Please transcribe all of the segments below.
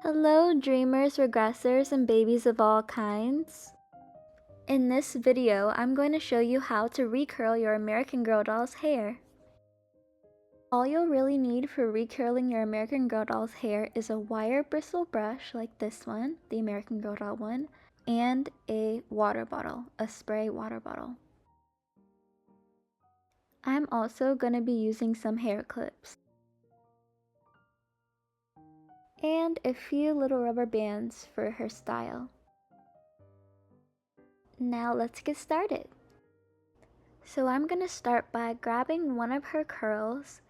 Hello dreamers, regressors, and babies of all kinds. In this video, I'm going to show you how to recurl your American Girl doll's hair. All you'll really need for recurling your American Girl doll's hair is a wire bristle brush like this one, the American Girl doll one, and a water bottle, a spray water bottle. I'm also going to be using some hair clips and a few little rubber bands for her style. Now let's get started. So I'm going to start by grabbing one of her curls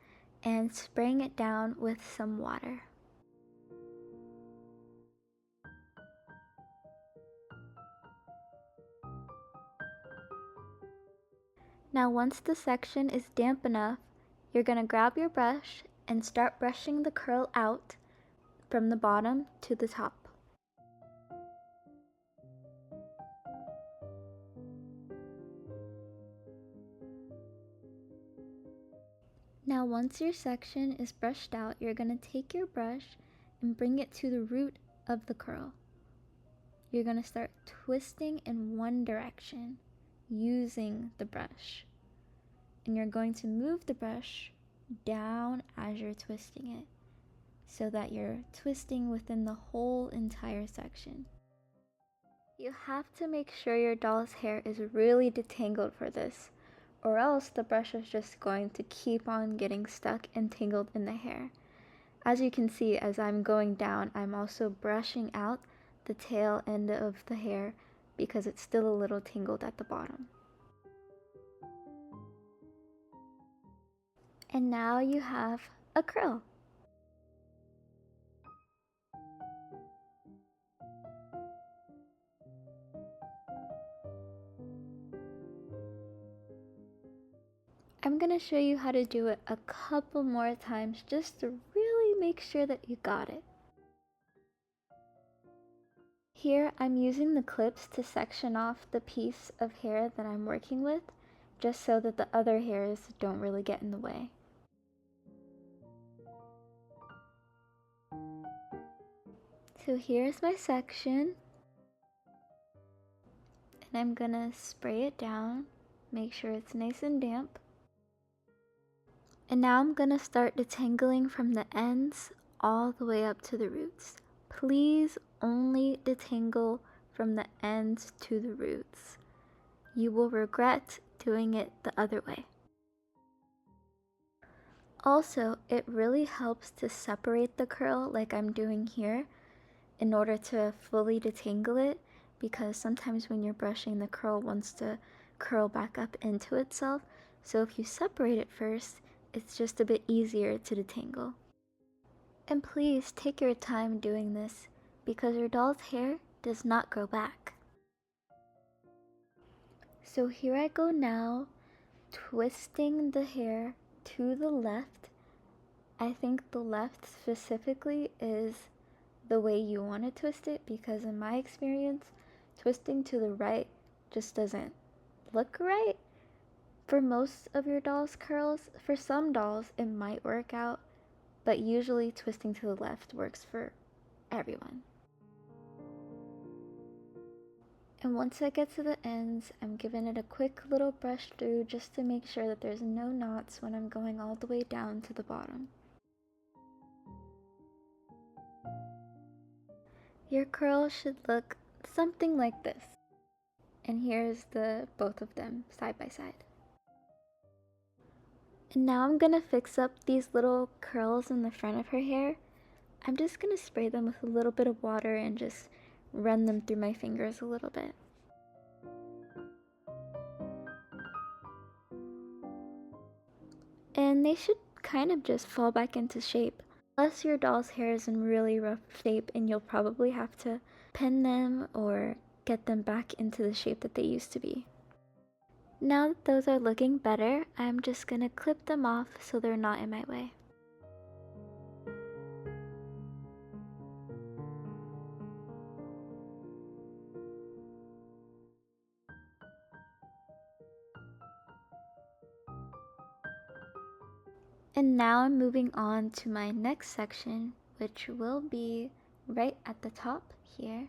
and spraying it down with some water. Now once the section is damp enough, you're going to grab your brush and start brushing the curl out from the bottom to the top. Now once your section is brushed out, you're going to take your brush and bring it to the root of the curl. You're going to start twisting in one direction using the brush. And you're going to move the brush down as you're twisting it so that you're twisting within the whole entire section. You have to make sure your doll's hair is really detangled for this, or else the brush is just going to keep on getting stuck and tangled in the hair. As you can see, as I'm going down, I'm also brushing out the tail end of the hair because it's still a little tangled at the bottom. And now you have a curl. I'm going to show you how to do it a couple more times just to really make sure that you got it. Here I'm using the clips to section off the piece of hair that I'm working with, just so that the other hairs don't really get in the way. So here's my section, and I'm gonna spray it down, make sure it's nice and damp. And now I'm gonna start detangling from the ends all the way up to the roots. Please only detangle from the ends to the roots. You will regret doing it the other way. Also, it really helps to separate the curl like I'm doing here in order to fully detangle it, because sometimes when you're brushing, the curl wants to curl back up into itself. So if you separate it first, it's just a bit easier to detangle. And please take your time doing this because your doll's hair does not grow back. So here I go now, twisting the hair to the left. I think the left specifically is the way you want to twist it, because in my experience, twisting to the right just doesn't look right for most of your doll's curls. For some dolls it might work out, but usually twisting to the left works for everyone. And once I get to the ends, I'm giving it a quick little brush through just to make sure that there's no knots when I'm going all the way down to the bottom. Your curl should look something like this. And here's the both of them side by side. And now I'm gonna fix up these little curls in the front of her hair. I'm just gonna spray them with a little bit of water and just run them through my fingers a little bit. And they should kind of just fall back into shape. Unless your doll's hair is in really rough shape and you'll probably have to pin them or get them back into the shape that they used to be. Now that those are looking better, I'm just gonna clip them off so they're not in my way. And now I'm moving on to my next section, which will be right at the top here.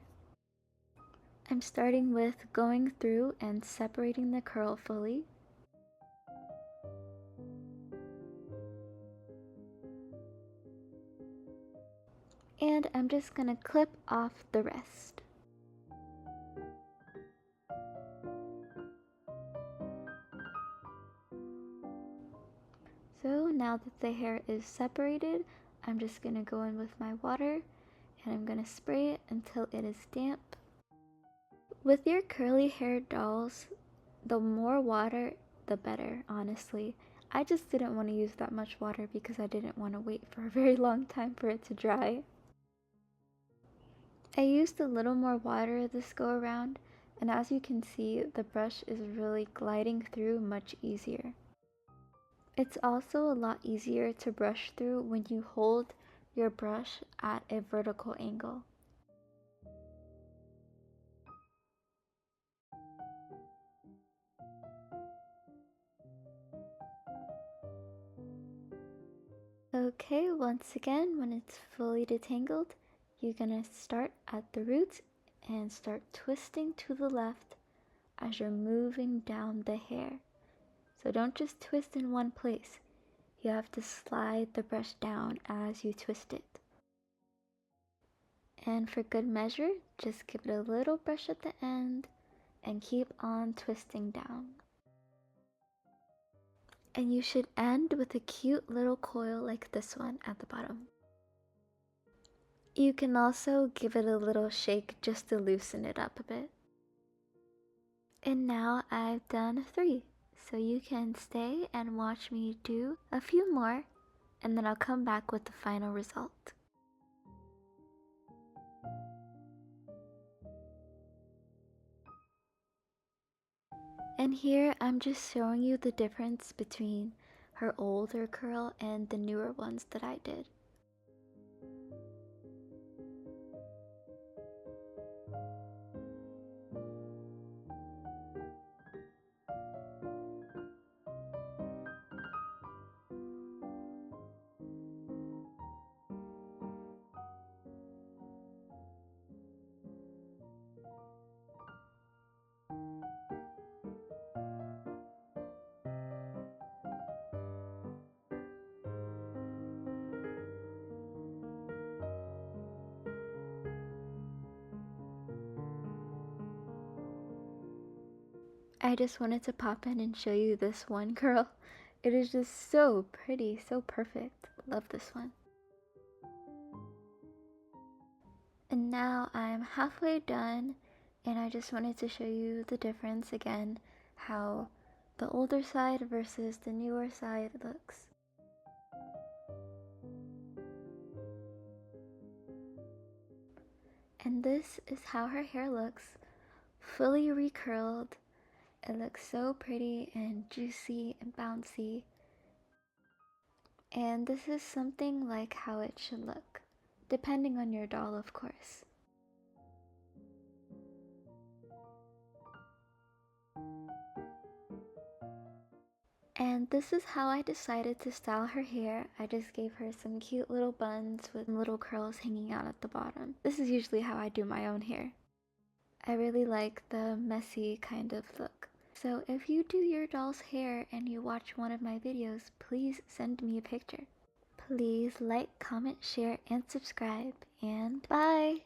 I'm starting with going through and separating the curl fully. And I'm just gonna clip off the rest. So now that the hair is separated, I'm just gonna go in with my water and I'm gonna spray it until it is damp. With your curly haired dolls, the more water, the better, honestly. I just didn't want to use that much water because I didn't want to wait for a very long time for it to dry. I used a little more water this go around, and as you can see, the brush is really gliding through much easier. It's also a lot easier to brush through when you hold your brush at a vertical angle. Okay, once again, when it's fully detangled, you're gonna start at the roots and start twisting to the left as you're moving down the hair. So don't just twist in one place. You have to slide the brush down as you twist it. And for good measure, just give it a little brush at the end and keep on twisting down. And you should end with a cute little coil like this one at the bottom. You can also give it a little shake just to loosen it up a bit. And now I've done 3, so you can stay and watch me do a few more, and then I'll come back with the final result. And here I'm just showing you the difference between her older curl and the newer ones that I did. I just wanted to pop in and show you this one curl. It is just so pretty, so perfect. Love this one. And now I'm halfway done, and I just wanted to show you the difference again, how the older side versus the newer side looks. And this is how her hair looks, fully recurled. It looks so pretty and juicy and bouncy. And this is something like how it should look, depending on your doll, of course. And this is how I decided to style her hair. I just gave her some cute little buns with little curls hanging out at the bottom. This is usually how I do my own hair. I really like the messy kind of look. So if you do your doll's hair and you watch one of my videos, please send me a picture. Please like, comment, share, and subscribe, and bye!